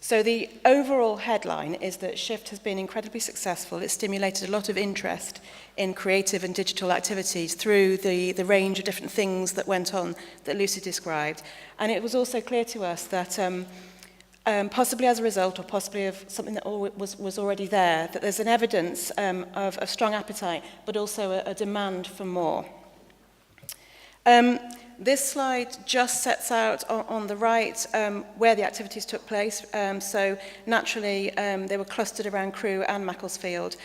So the overall headline is that Shift has been incredibly successful. It's stimulated a lot of interest in creative and digital activities through the range of different things that went on that Lucy described. And it was also clear to us that possibly as a result or possibly of something that was already there, that there's an evidence of a strong appetite, but also a demand for more. This slide just sets out on the right where the activities took place. So naturally, they were clustered around Crewe and Macclesfield,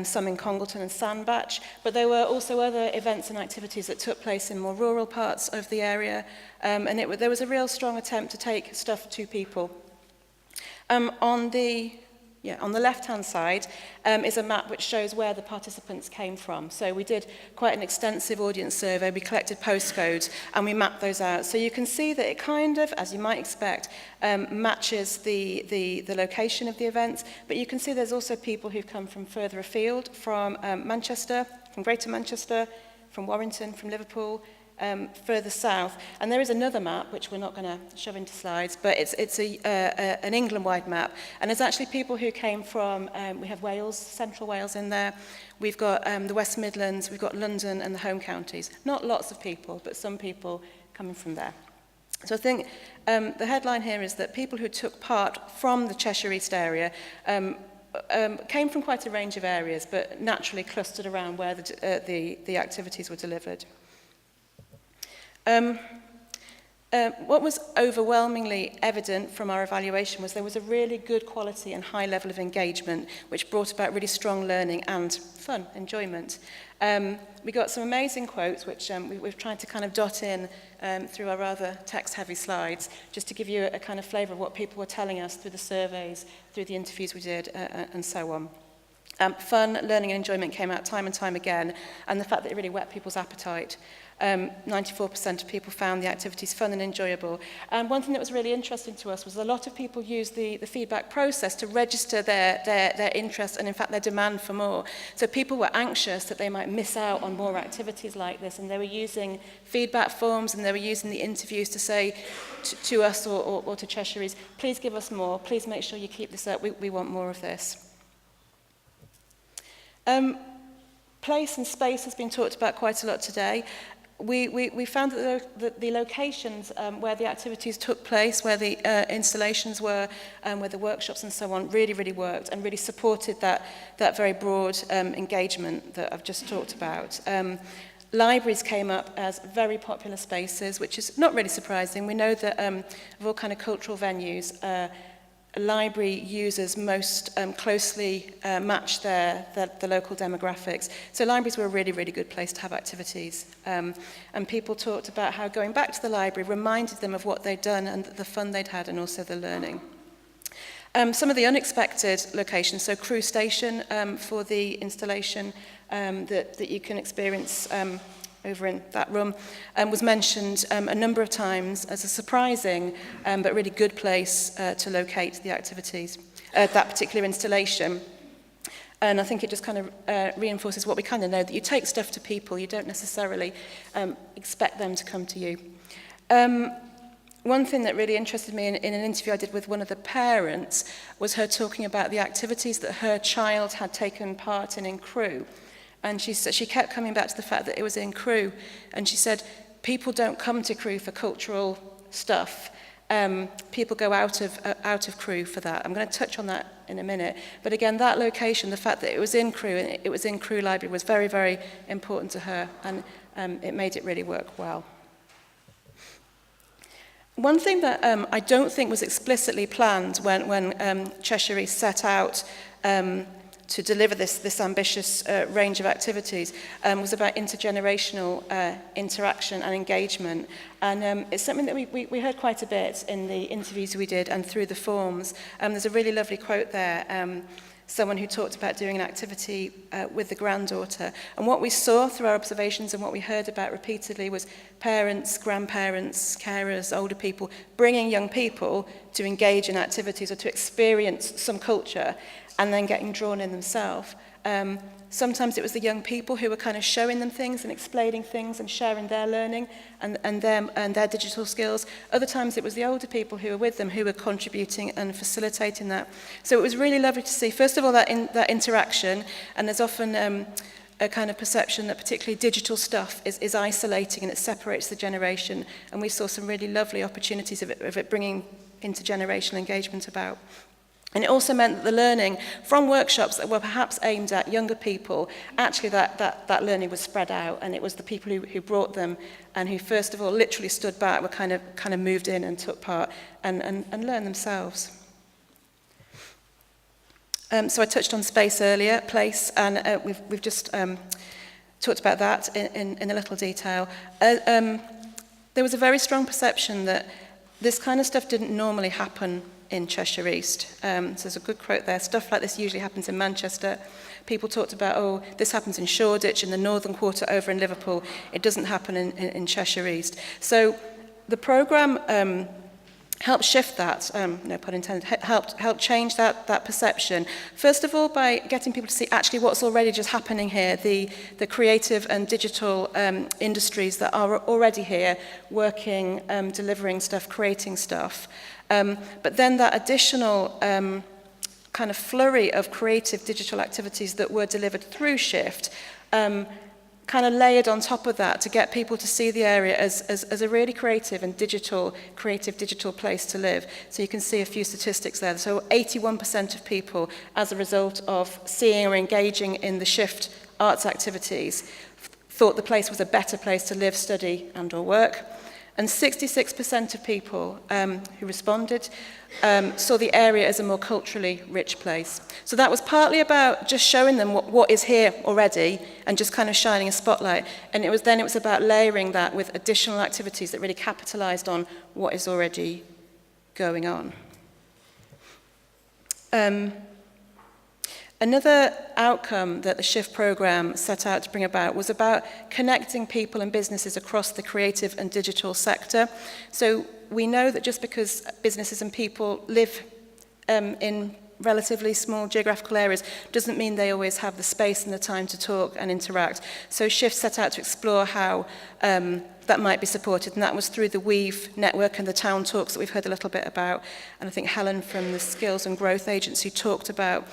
some in Congleton and Sandbach, but there were also other events and activities that took place in more rural parts of the area, and there was a real strong attempt to take stuff to people. On the left-hand side is a map which shows where the participants came from. So we did quite an extensive audience survey. We collected postcodes and we mapped those out. So you can see that it kind of, as you might expect, matches the location of the events. But you can see there's also people who've come from further afield, from Manchester, from Greater Manchester, from Warrington, from Liverpool, further south. And there is another map, which we're not going to shove into slides, but it's an England-wide map. And there's actually people who came from, we have Wales, Central Wales in there. We've got the West Midlands, we've got London and the home counties. Not lots of people, but some people coming from there. So I think the headline here is that people who took part from the Cheshire East area came from quite a range of areas, but naturally clustered around where the activities were delivered. What was overwhelmingly evident from our evaluation was there was a really good quality and high level of engagement, which brought about really strong learning and fun, enjoyment. We got some amazing quotes, which we've tried to kind of dot in through our rather text-heavy slides, just to give you a kind of flavour of what people were telling us through the surveys, through the interviews we did, and so on. Fun, learning and enjoyment came out time and time again, and the fact that it really whet people's appetite. 94% of people found the activities fun and enjoyable. And one thing that was really interesting to us was a lot of people used the feedback process to register their interest and, in fact, their demand for more. So people were anxious that they might miss out on more activities like this, and they were using feedback forms and they were using the interviews to say to us or to Cheshire's, please give us more, please make sure you keep this up, we want more of this. Place and space has been talked about quite a lot today. We found that the locations where the activities took place, where the installations were, where the workshops and so on, really worked and really supported that very broad engagement that I've just talked about. Libraries came up as very popular spaces, which is not really surprising. We know that of all kind of cultural venues, library users most closely match the local demographics. So libraries were a really good place to have activities. And people talked about how going back to the library reminded them of what they'd done and the fun they'd had and also the learning. Some of the unexpected locations, so Crewe Station for the installation that you can experience over in that room, was mentioned a number of times as a surprising but really good place to locate the activities, that particular installation. And I think it just kind of reinforces what we kind of know, that you take stuff to people, you don't necessarily expect them to come to you. One thing that really interested me in an interview I did with one of the parents was her talking about the activities that her child had taken part in Crewe. And she kept coming back to the fact that it was in Crewe. And she said, people don't come to Crewe for cultural stuff. People go out of Crewe for that. I'm going to touch on that in a minute. But again, that location, the fact that it was in Crewe and it was in Crewe Library was very important to her. And it made it really work well. One thing that I don't think was explicitly planned when Cheshire East set out to deliver this ambitious range of activities was about intergenerational interaction and engagement. And it's something that we heard quite a bit in the interviews we did and through the forms. There's a really lovely quote there, someone who talked about doing an activity with the granddaughter. And what we saw through our observations and what we heard about repeatedly was parents, grandparents, carers, older people, bringing young people to engage in activities or to experience some culture, and then getting drawn in themselves. Sometimes it was the young people who were kind of showing them things and explaining things and sharing their learning and their digital skills. Other times it was the older people who were with them who were contributing and facilitating that. So it was really lovely to see, first of all, that interaction, and there's often a kind of perception that particularly digital stuff is isolating and it separates the generation, and we saw some really lovely opportunities of it bringing intergenerational engagement about. And it also meant that the learning from workshops that were perhaps aimed at younger people, actually that learning was spread out, and it was the people who brought them and who first of all literally stood back, were kind of moved in and took part and learned themselves. So I touched on space earlier, place, and we've just talked about that in a little detail. There was a very strong perception that this kind of stuff didn't normally happen in Cheshire East. So there's a good quote there. Stuff like this usually happens in Manchester. People talked about, oh, this happens in Shoreditch, in the Northern Quarter over in Liverpool. It doesn't happen in Cheshire East. So the programme helped shift that, no pun intended, helped change that perception. First of all, by getting people to see actually what's already just happening here, the creative and digital industries that are already here, working, delivering stuff, creating stuff. But then that additional kind of flurry of creative digital activities that were delivered through Shift kind of layered on top of that to get people to see the area as a really creative digital place to live. So you can see a few statistics there. So 81% of people, as a result of seeing or engaging in the Shift arts activities, thought the place was a better place to live, study and or work. And 66% of people who responded saw the area as a more culturally rich place. So that was partly about just showing them what is here already and just kind of shining a spotlight. And it was about layering that with additional activities that really capitalized on what is already going on. Another outcome that the Shift programme set out to bring about was about connecting people and businesses across the creative and digital sector. So we know that just because businesses and people live in relatively small geographical areas doesn't mean they always have the space and the time to talk and interact. So Shift set out to explore how that might be supported, and that was through the Weave network and the town talks that we've heard a little bit about. And I think Helen from the Skills and Growth Agency talked about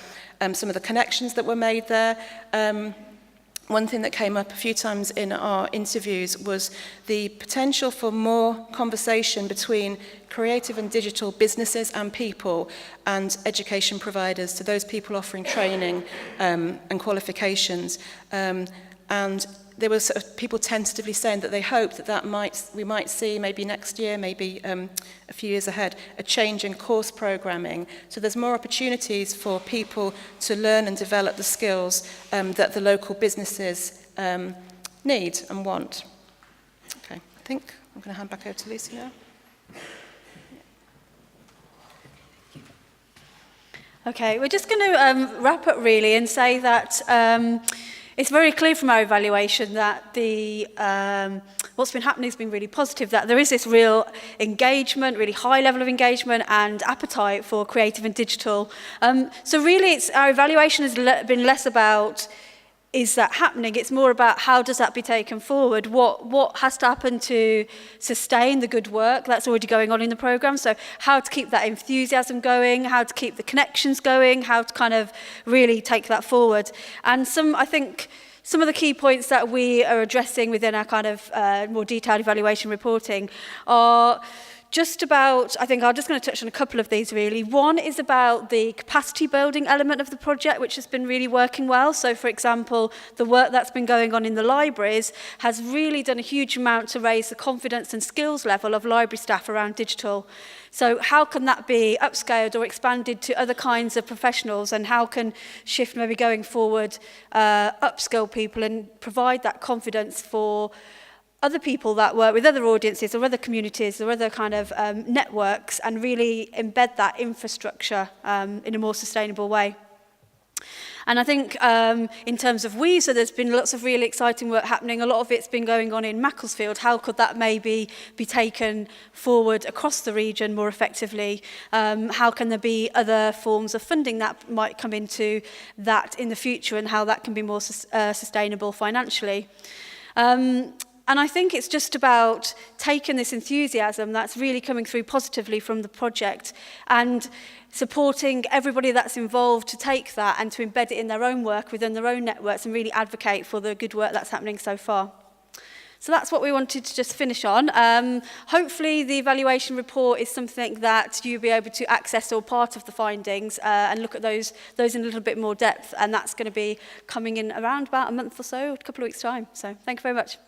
some of the connections that were made there. One thing that came up a few times in our interviews was the potential for more conversation between creative and digital businesses and people and education providers, to those people offering training and qualifications. And there was sort of people tentatively saying that they hoped that we might see maybe next year, maybe a few years ahead, a change in course programming. So there's more opportunities for people to learn and develop the skills that the local businesses need and want. Okay, I think I'm going to hand back over to Lucy now. Okay, we're just going to wrap up really and say that it's very clear from our evaluation that what's been happening has been really positive, that there is this real engagement, really high level of engagement and appetite for creative and digital. So really our evaluation has been less about is that happening, it's more about how does that be taken forward, what has to happen to sustain the good work that's already going on in the programme, so how to keep that enthusiasm going, how to keep the connections going, how to kind of really take that forward. And I think some of the key points that we are addressing within our kind of more detailed evaluation reporting are just about, I think I'm just going to touch on a couple of these really. One is about the capacity building element of the project, which has been really working well. So for example, the work that's been going on in the libraries has really done a huge amount to raise the confidence and skills level of library staff around digital. So how can that be upscaled or expanded to other kinds of professionals, and how can Shift maybe going forward upskill people and provide that confidence for other people that work with other audiences or other communities or other kind of networks, and really embed that infrastructure in a more sustainable way. And I think in terms of WESA, there's been lots of really exciting work happening. A lot of it's been going on in Macclesfield. How could that maybe be taken forward across the region more effectively? How can there be other forms of funding that might come into that in the future, and how that can be more sustainable financially? And I think it's just about taking this enthusiasm that's really coming through positively from the project and supporting everybody that's involved to take that and to embed it in their own work within their own networks and really advocate for the good work that's happening so far. So that's what we wanted to just finish on. Hopefully the evaluation report is something that you'll be able to access all part of the findings and look at those in a little bit more depth, and that's going to be coming in around about a month or so, a couple of weeks' time. So thank you very much.